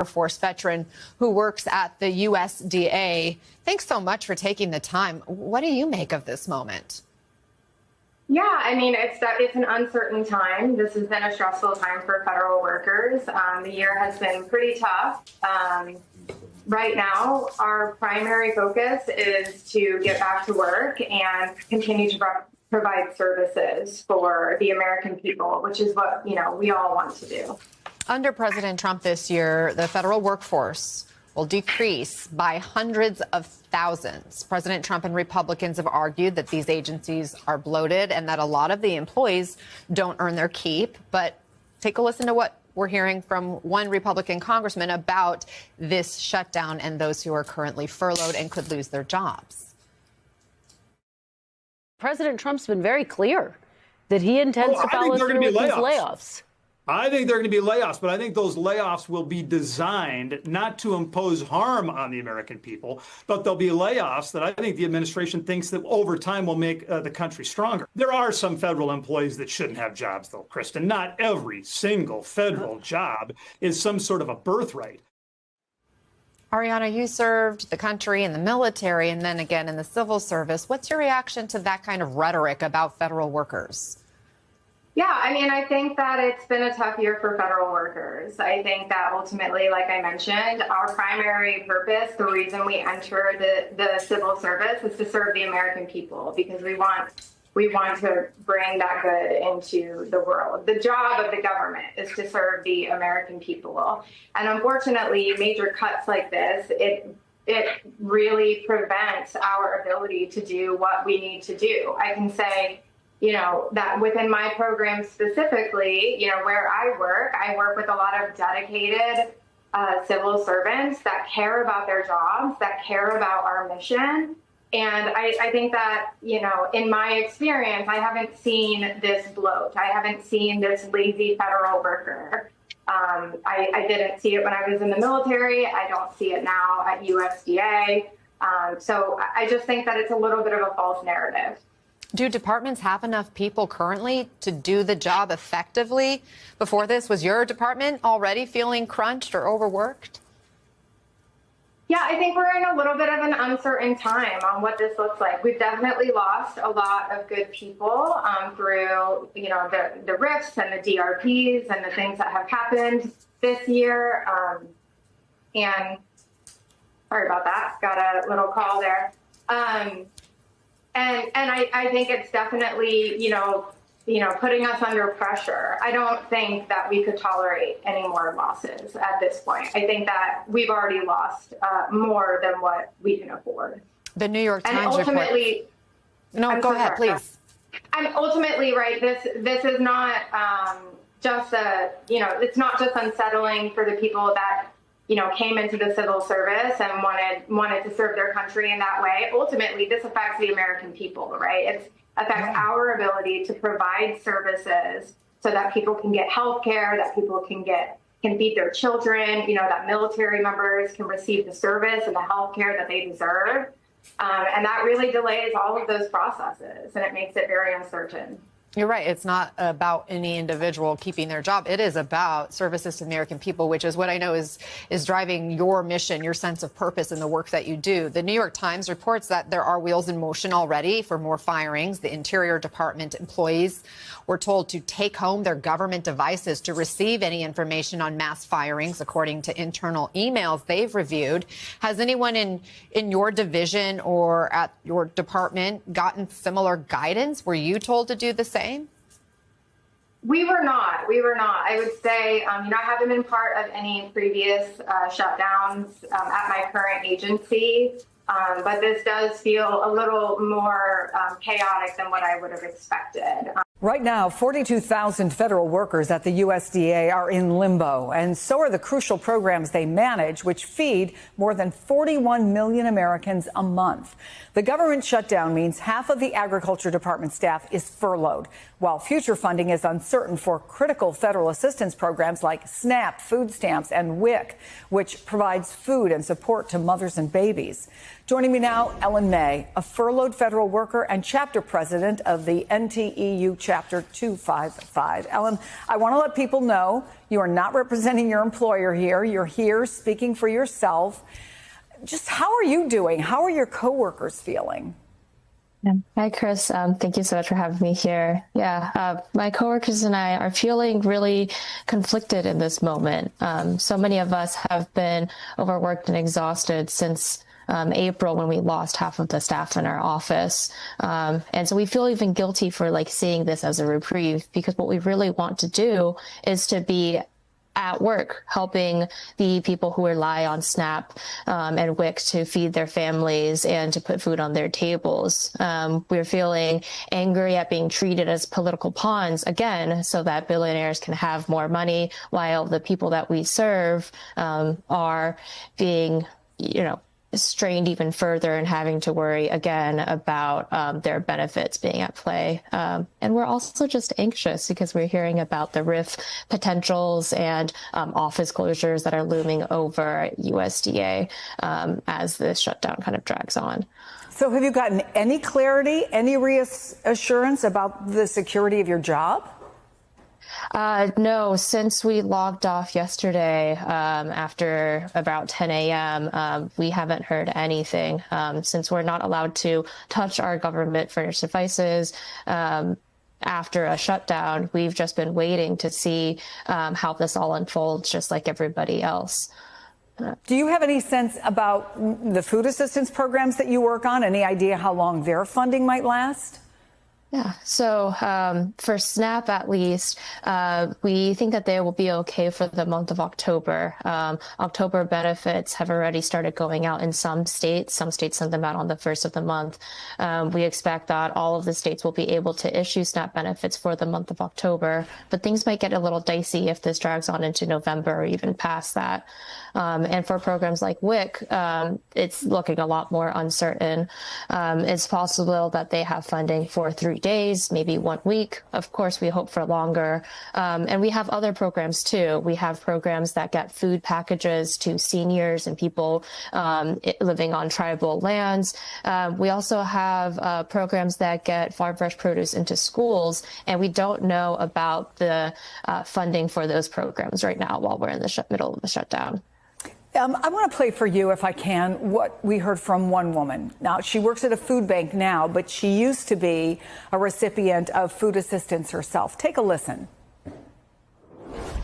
Air Force veteran who works at the USDA. Thanks so much for taking the time. What do you make of this moment? Yeah, I mean, it's an uncertain time. This has been a stressful time for federal workers. The year has been pretty tough. Right now, our primary focus is to get back to work and continue to provide services for the American people, which is what, we all want to do. Under President Trump this year, the federal workforce will decrease by hundreds of thousands. President Trump and Republicans have argued that these agencies are bloated and that a lot of the employees don't earn their keep. But take a listen to what we're hearing from one Republican congressman about this shutdown and those who are currently furloughed and could lose their jobs. President Trump's been very clear that he intends to follow through with these layoffs. I think there are going to be layoffs, but I think those layoffs will be designed not to impose harm on the American people, but they'll be layoffs that I think the administration thinks that over time will make the country stronger. There are some federal employees that shouldn't have jobs, though, Kristen. Not every single federal job is some sort of a birthright. Ariana, you served the country in the military and then again in the civil service. What's your reaction to that kind of rhetoric about federal workers? Yeah, I mean, I think that it's been a tough year for federal workers. I think that ultimately, like I mentioned, our primary purpose, the reason we enter the civil service is to serve the American people, because we want to bring that good into the world. The job of the government is to serve the American people. And unfortunately, major cuts like this, it really prevents our ability to do what we need to do. I can say, that within my program specifically, where I work with a lot of dedicated civil servants that care about their jobs, that care about our mission. And I think that, in my experience, I haven't seen this bloat. I haven't seen this lazy federal worker. I didn't see it when I was in the military. I don't see it now at USDA. So I just think that it's a little bit of a false narrative. Do departments have enough people currently to do the job effectively? Before this, was your department already feeling crunched or overworked? Yeah, I think we're in a little bit of an uncertain time on what this looks like. We've definitely lost a lot of good people through, the RIFs and the DRPs and the things that have happened this year. And sorry about that, got a little call there. And I think it's definitely, putting us under pressure. I don't think that we could tolerate any more losses at this point. I think that we've already lost more than what we can afford. The New York Times and ultimately, go ahead, please. I'm ultimately right. This is not just it's not just unsettling for the people that came into the civil service and wanted to serve their country in that way. Ultimately, this affects the American people, right? It affects our ability to provide services so that people can get health care, that people can feed their children, that military members can receive the service and the health care that they deserve. And that really delays all of those processes, and it makes it very uncertain. You're right. It's not about any individual keeping their job. It is about services to the American people, which is what I know is driving your mission, your sense of purpose in the work that you do. The New York Times reports that there are wheels in motion already for more firings. The Interior Department employees were told to take home their government devices to receive any information on mass firings, according to internal emails they've reviewed. Has anyone in your division or at your department gotten similar guidance? Were you told to do the same? We were not. I would say, I haven't been part of any previous shutdowns at my current agency, but this does feel a little more chaotic than what I would have expected. Right now, 42,000 federal workers at the USDA are in limbo, and so are the crucial programs they manage, which feed more than 41 million Americans a month. The government shutdown means half of the Agriculture Department staff is furloughed, while future funding is uncertain for critical federal assistance programs like SNAP, food stamps, and WIC, which provides food and support to mothers and babies. Joining me now, Ellen May, a furloughed federal worker and chapter president of the NTEU Chapter 255. Ellen, I want to let people know you are not representing your employer here. You're here speaking for yourself. Just how are you doing? How are your coworkers feeling? Yeah. Hi, Chris. Thank you so much for having me here. Yeah, my coworkers and I are feeling really conflicted in this moment. So many of us have been overworked and exhausted since April, when we lost half of the staff in our office. And so we feel even guilty for seeing this as a reprieve, because what we really want to do is to be at work helping the people who rely on SNAP and WIC to feed their families and to put food on their tables. We're feeling angry at being treated as political pawns again, so that billionaires can have more money, while the people that we serve are being, strained even further and having to worry again about their benefits being at play. And we're also just anxious because we're hearing about the RIF potentials and office closures that are looming over USDA as this shutdown kind of drags on. So have you gotten any clarity, any reassurance about the security of your job? No, since we logged off yesterday after about 10 a.m., we haven't heard anything. Since we're not allowed to touch our government furnished devices after a shutdown, we've just been waiting to see how this all unfolds, just like everybody else. Do you have any sense about the food assistance programs that you work on? Any idea how long their funding might last? Yeah, so for SNAP, at least, we think that they will be okay for the month of October. October benefits have already started going out in some states. Some states send them out on the first of the month. We expect that all of the states will be able to issue SNAP benefits for the month of October, but things might get a little dicey if this drags on into November or even past that. And for programs like WIC, it's looking a lot more uncertain. It's possible that they have funding for 3 days, maybe 1 week. Of course, we hope for longer. And we have other programs too. We have programs that get food packages to seniors and people living on tribal lands. We also have programs that get farm fresh produce into schools, and we don't know about the funding for those programs right now while we're in the middle of the shutdown. I want to play for you, if I can, what we heard from one woman. Now, she works at a food bank now, but she used to be a recipient of food assistance herself. Take a listen.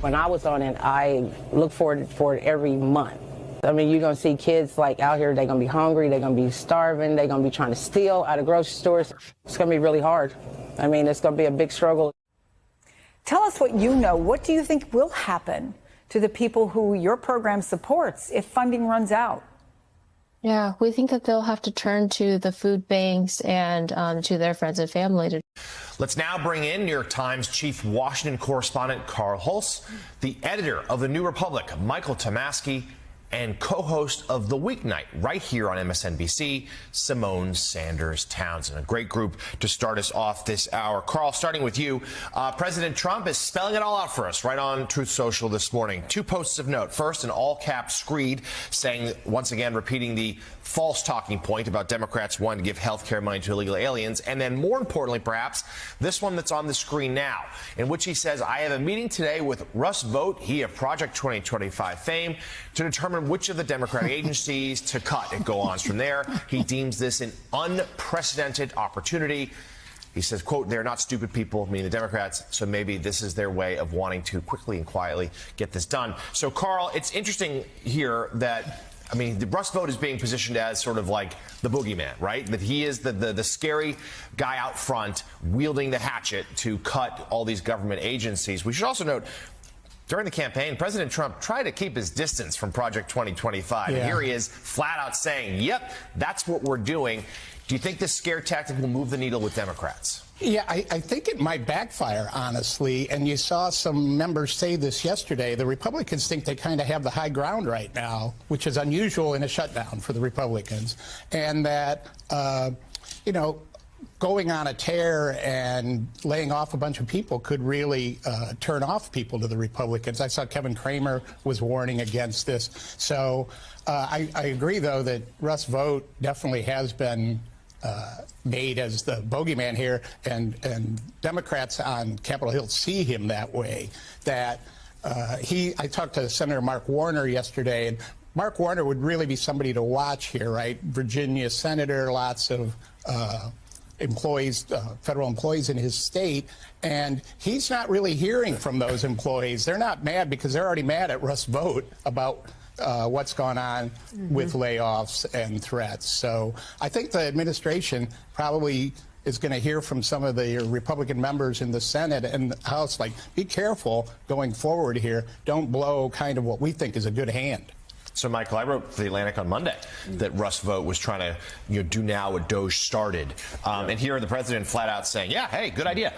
When I was on it, I look forward for it every month. I mean, you're going to see kids out here, they're going to be hungry, they're going to be starving, they're going to be trying to steal out of grocery stores. It's going to be really hard. I mean, it's going to be a big struggle. Tell us what you know. What do you think will happen to the people who your program supports if funding runs out? Yeah, we think that they'll have to turn to the food banks and to their friends and family. Let's now bring in New York Times chief Washington correspondent Carl Hulse, the editor of The New Republic, Michael Tomasky, and co-host of The Weeknight right here on MSNBC, Simone Sanders Townsend. A great group to start us off this hour. Carl, starting with you, President Trump is spelling it all out for us right on Truth Social this morning. 2 posts of note. First, an all-caps screed saying, once again, repeating the false talking point about Democrats wanting to give health care money to illegal aliens. And then more importantly, perhaps, this one that's on the screen now, in which he says, I have a meeting today with Russ Vought, he of Project 2025 fame, to determine which of the Democratic agencies to cut. It goes on from there. He deems this an unprecedented opportunity. He says, quote, they're not stupid people, meaning the Democrats, so maybe this is their way of wanting to quickly and quietly get this done. So, Carl, it's interesting here that, I mean, the Russ Vought is being positioned as sort of like the boogeyman, right? That he is the scary guy out front wielding the hatchet to cut all these government agencies. We should also note, during the campaign, President Trump tried to keep his distance from Project 2025. Yeah. And here he is flat out saying, yep, that's what we're doing. Do you think this scare tactic will move the needle with Democrats? Yeah, I think it might backfire, honestly. And you saw some members say this yesterday. The Republicans think they kind of have the high ground right now, which is unusual in a shutdown for the Republicans. And that, going on a tear and laying off a bunch of people could really turn off people to the Republicans. I saw Kevin Cramer was warning against this. So I agree, though, that Russ Vought definitely has been made as the bogeyman here, and Democrats on Capitol Hill see him that way. That I talked to Senator Mark Warner yesterday, and Mark Warner would really be somebody to watch here, right? Virginia senator, lots of employees, federal employees in his state, and he's not really hearing from those employees. They're not mad because they're already mad at Russ Vought about what's going on with layoffs and threats. So I think the administration probably is going to hear from some of the Republican members in the Senate and the House, like, be careful going forward here. Don't blow kind of what we think is a good hand. So, Michael, I wrote for The Atlantic on Monday that Russ Vought was trying to do now what Doge started. And here the president flat out saying, yeah, hey, good idea.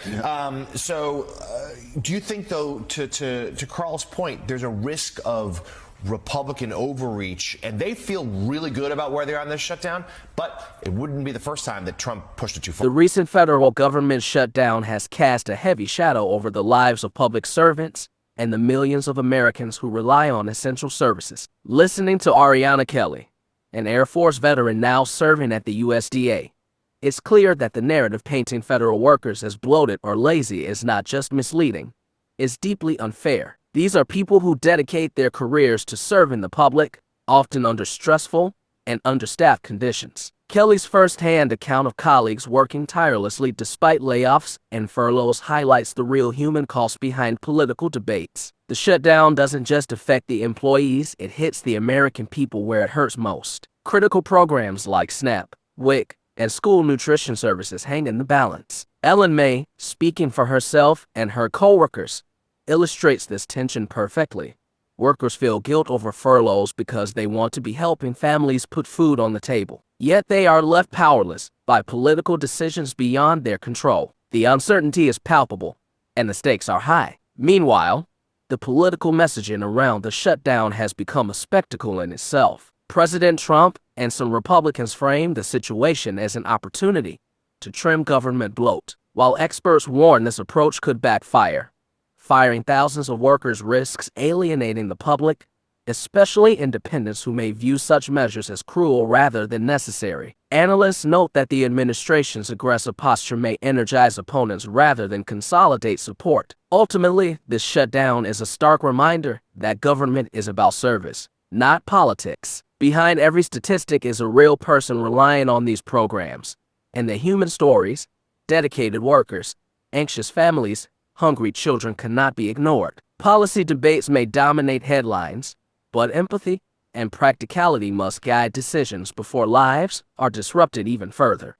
Do you think, though, to Carl's point, there's a risk of Republican overreach, and they feel really good about where they are on this shutdown, but it wouldn't be the first time that Trump pushed it too far. The recent federal government shutdown has cast a heavy shadow over the lives of public servants and the millions of Americans who rely on essential services. Listening to Ariana Kelly, an Air Force veteran now serving at the USDA, it's clear that the narrative painting federal workers as bloated or lazy is not just misleading, it's deeply unfair. These are people who dedicate their careers to serving the public, often under stressful and understaffed conditions. Kelly's firsthand account of colleagues working tirelessly despite layoffs and furloughs highlights the real human cost behind political debates. The shutdown doesn't just affect the employees, it hits the American people where it hurts most. Critical programs like SNAP, WIC, and school nutrition services hang in the balance. Ellen May, speaking for herself and her co-workers, illustrates this tension perfectly. Workers feel guilt over furloughs because they want to be helping families put food on the table. Yet they are left powerless by political decisions beyond their control. The uncertainty is palpable, and the stakes are high. Meanwhile, the political messaging around the shutdown has become a spectacle in itself. President Trump and some Republicans frame the situation as an opportunity to trim government bloat, while experts warn this approach could backfire. Firing thousands of workers risks alienating the public, especially independents who may view such measures as cruel rather than necessary. Analysts note that the administration's aggressive posture may energize opponents rather than consolidate support. Ultimately, this shutdown is a stark reminder that government is about service, not politics. Behind every statistic is a real person relying on these programs, and the human stories, dedicated workers, anxious families, hungry children cannot be ignored. Policy debates may dominate headlines, but empathy and practicality must guide decisions before lives are disrupted even further.